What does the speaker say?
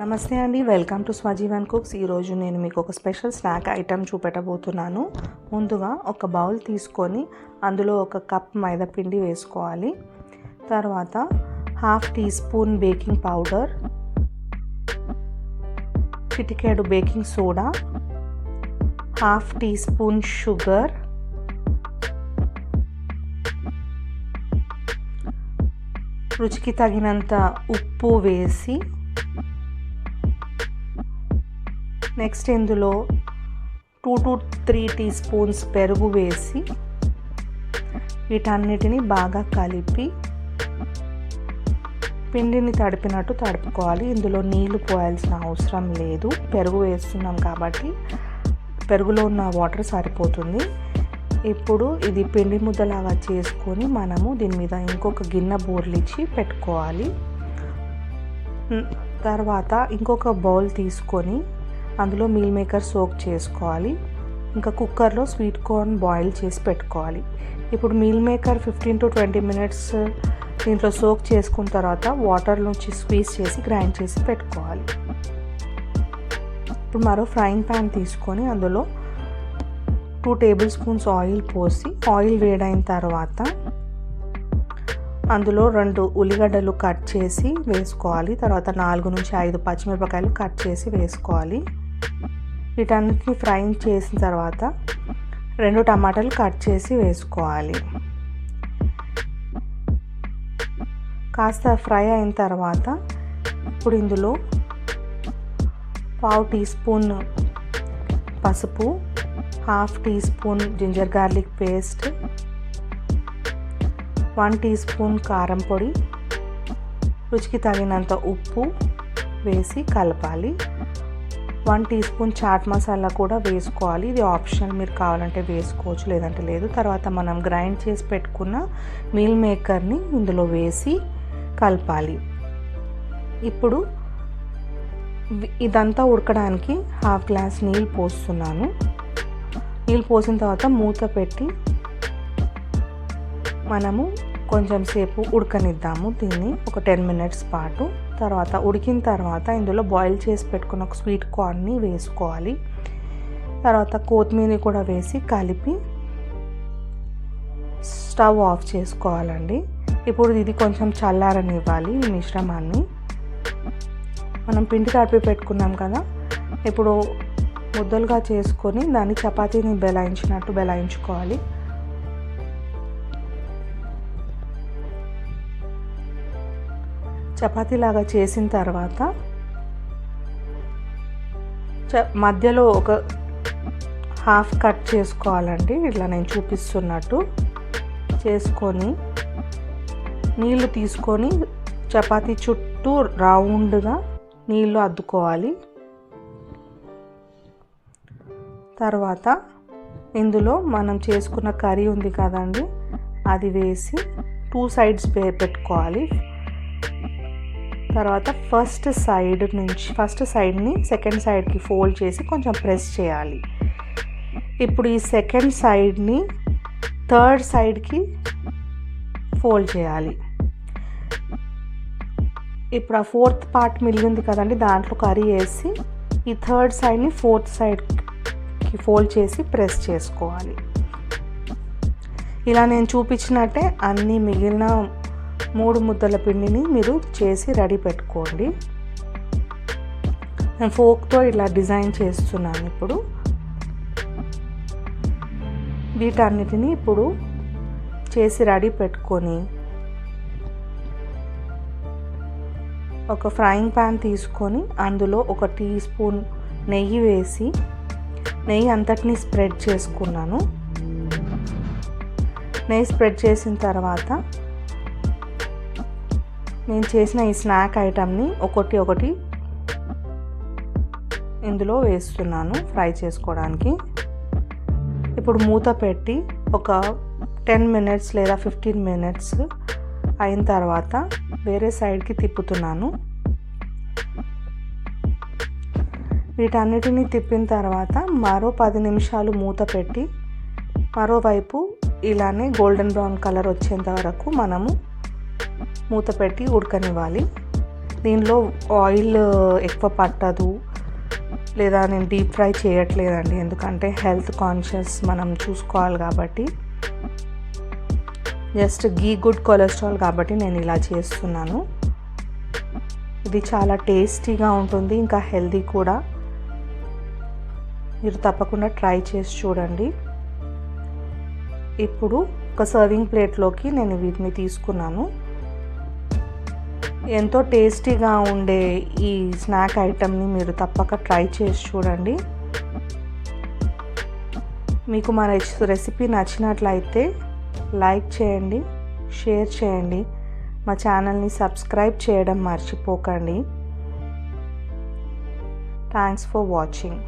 నమస్తే అండి, welcome to స్వజీవన్ cooks. ఈరోజు నేను మీకు ఒక స్పెషల్ స్నాక్ ఐటెం చూపెట్టబోతున్నాను. ముందుగా ఒక బౌల్ తీసుకొని అందులో ఒక కప్ మైదా పిండి వేసుకోవాలి. తర్వాత half teaspoon baking powder, చిటికెడు baking soda, half teaspoon sugar, రుచికి తగినంత ఉప్పు వేసి నెక్స్ట్ ఇందులో 2 to 3 టీ స్పూన్స్ పెరుగు వేసి వీటన్నిటిని బాగా కలిపి పిండిని తడిపినట్టు తడుపుకోవాలి. ఇందులో నీళ్లు పోయాల్సిన అవసరం లేదు, పెరుగు వేస్తున్నాం కాబట్టి పెరుగులో ఉన్న వాటర్ సరిపోతుంది. ఇప్పుడు ఇది పిండి ముద్దలాగా చేసుకొని మనము దీని మీద ఇంకొక గిన్నె బోర్లిచ్చి పెట్టుకోవాలి. తర్వాత ఇంకొక బౌల్ తీసుకొని అందులో మీల్ మేకర్ సోక్ చేసుకోవాలి. ఇంకా కుక్కర్లో స్వీట్ కార్న్ బాయిల్ చేసి పెట్టుకోవాలి. ఇప్పుడు మీల్ మేకర్ 15 to 20 మినిట్స్ దీంట్లో సోక్ చేసుకున్న తర్వాత వాటర్ నుంచి స్క్వీజ్ చేసి గ్రైండ్ చేసి పెట్టుకోవాలి. ఇప్పుడు మరో ఫ్రైయింగ్ ప్యాన్ తీసుకొని అందులో 2 టేబుల్ స్పూన్స్ ఆయిల్ పోసి ఆయిల్ వేడైన తర్వాత అందులో 2 ఉల్లిగడ్డలు కట్ చేసి వేసుకోవాలి. తర్వాత 4 నుంచి 5 పచ్చిమిరపకాయలు కట్ చేసి వేసుకోవాలి. వీటన్నిటిని ఫ్రై చేసిన తర్వాత 2 టమాటాలు కట్ చేసి వేసుకోవాలి. కాస్త ఫ్రై అయిన తర్వాత ఇప్పుడు ఇందులో పావు టీ స్పూన్ పసుపు, half teaspoon ginger garlic paste, 1 teaspoon కారం పొడి, రుచికి తగినంత ఉప్పు వేసి కలపాలి. 1 టీ స్పూన్ చాట్ మసాలా కూడా వేసుకోవాలి. ఇది ఆప్షనల్, మీరు కావాలంటే వేసుకోవచ్చు లేదంటే లేదు. తర్వాత మనం గ్రైండ్ చేసి పెట్టుకున్న మీల్ మేకర్ని ఇందులో వేసి కలపాలి. ఇప్పుడు ఇదంతా ఉడకడానికి హాఫ్ గ్లాస్ నీళ్ళు పోస్తున్నాను. నీళ్ళు పోసిన తర్వాత మూత పెట్టి మనము కొంచెం సేపు ఉడకనిద్దాము దీన్ని, ఒక 10 మినిట్స్ పాటు. తర్వాత ఉడికిన తర్వాత ఇందులో బాయిల్ చేసి పెట్టుకున్న ఒక స్వీట్ కార్న్ని వేసుకోవాలి. తర్వాత కొత్తిమీర కూడా వేసి కలిపి స్టవ్ ఆఫ్ చేసుకోవాలండి. ఇప్పుడు ఇది కొంచెం చల్లారనివ్వాలి ఈ మిశ్రమాన్ని. మనం పిండి తడిపి పెట్టుకున్నాం కదా, ఇప్పుడు ముద్దలుగా చేసుకొని దాన్ని చపాతీని బెలాయించినట్టు బెలాయించుకోవాలి. చపాతీలాగా చేసిన తర్వాత మధ్యలో ఒక హాఫ్ కట్ చేసుకోవాలండి. ఇట్లా నేను చూపిస్తున్నట్టు చేసుకొని నీళ్ళు తీసుకొని చపాతీ చుట్టూ రౌండ్గా నీళ్ళు అద్దుకోవాలి. తర్వాత ఇందులో మనం చేసుకున్న కర్రీ ఉంది కదండి, అది వేసి 2 సైడ్స్ పెట్టుకోవాలి. తర్వాత ఫస్ట్ సైడ్ని సెకండ్ సైడ్కి ఫోల్డ్ చేసి కొంచెం ప్రెస్ చేయాలి. ఇప్పుడు ఈ సెకండ్ సైడ్ని థర్డ్ సైడ్కి ఫోల్డ్ చేయాలి. ఇప్పుడు ఆ 4th పార్ట్ మిగిలింది కదండి, దాంట్లో కర్రీ వేసి ఈ థర్డ్ సైడ్ని 4th సైడ్కి ఫోల్డ్ చేసి ప్రెస్ చేసుకోవాలి. ఇలా నేను చూపించినట్టే అన్ని మిగిలిన 3 ముద్దల పిండిని మీరు చేసి రెడీ పెట్టుకోండి. నేను ఫోక్తో ఇలా డిజైన్ చేస్తున్నాను. ఇప్పుడు వీటన్నిటిని ఇప్పుడు చేసి రెడీ పెట్టుకొని ఒక ఫ్రైయింగ్ ప్యాన్ తీసుకొని అందులో 1 టీ స్పూన్ నెయ్యి వేసి నెయ్యి అంతటినీ స్ప్రెడ్ చేసుకున్నాను. నెయ్యి స్ప్రెడ్ చేసిన తర్వాత నేను చేసిన ఈ స్నాక్ ఐటమ్ని ఒకటి ఇందులో వేస్తున్నాను ఫ్రై చేసుకోవడానికి. ఇప్పుడు మూత పెట్టి ఒక 10 మినిట్స్ లేదా 15 మినిట్స్ అయిన తర్వాత వేరే సైడ్కి తిప్పుతున్నాను. వీటన్నిటిని తిప్పిన తర్వాత మరో 10 నిమిషాలు మూత పెట్టి మరోవైపు ఇలానే గోల్డెన్ బ్రౌన్ కలర్ వచ్చేంత వరకు మనము మూత పెట్టి ఉడకనివ్వాలి. దీనిలో ఆయిల్ ఎక్కువ పట్టదు, లేదా నేను డీప్ ఫ్రై చేయట్లేదండి, ఎందుకంటే హెల్త్ కాన్షియస్ మనం చూసుకోవాలి కాబట్టి. జస్ట్ గీ గుడ్ కొలెస్ట్రాల్ కాబట్టి నేను ఇలా చేస్తున్నాను. ఇది చాలా టేస్టీగా ఉంటుంది, ఇంకా హెల్తీ కూడా. మీరు తప్పకుండా ట్రై చేసి చూడండి. ఇప్పుడు ఒక సర్వింగ్ ప్లేట్లోకి నేను వీటిని తీసుకున్నాను. ఎంతో టేస్టీగా ఉండే ఈ స్నాక్ ఐటెంని మీరు తప్పక ట్రై చేసి చూడండి. మీకు మా రెసిపీ నచ్చినట్లయితే లైక్ చేయండి, షేర్ చేయండి, మా ఛానల్ని సబ్స్క్రైబ్ చేయడం మర్చిపోకండి. Thanks for watching.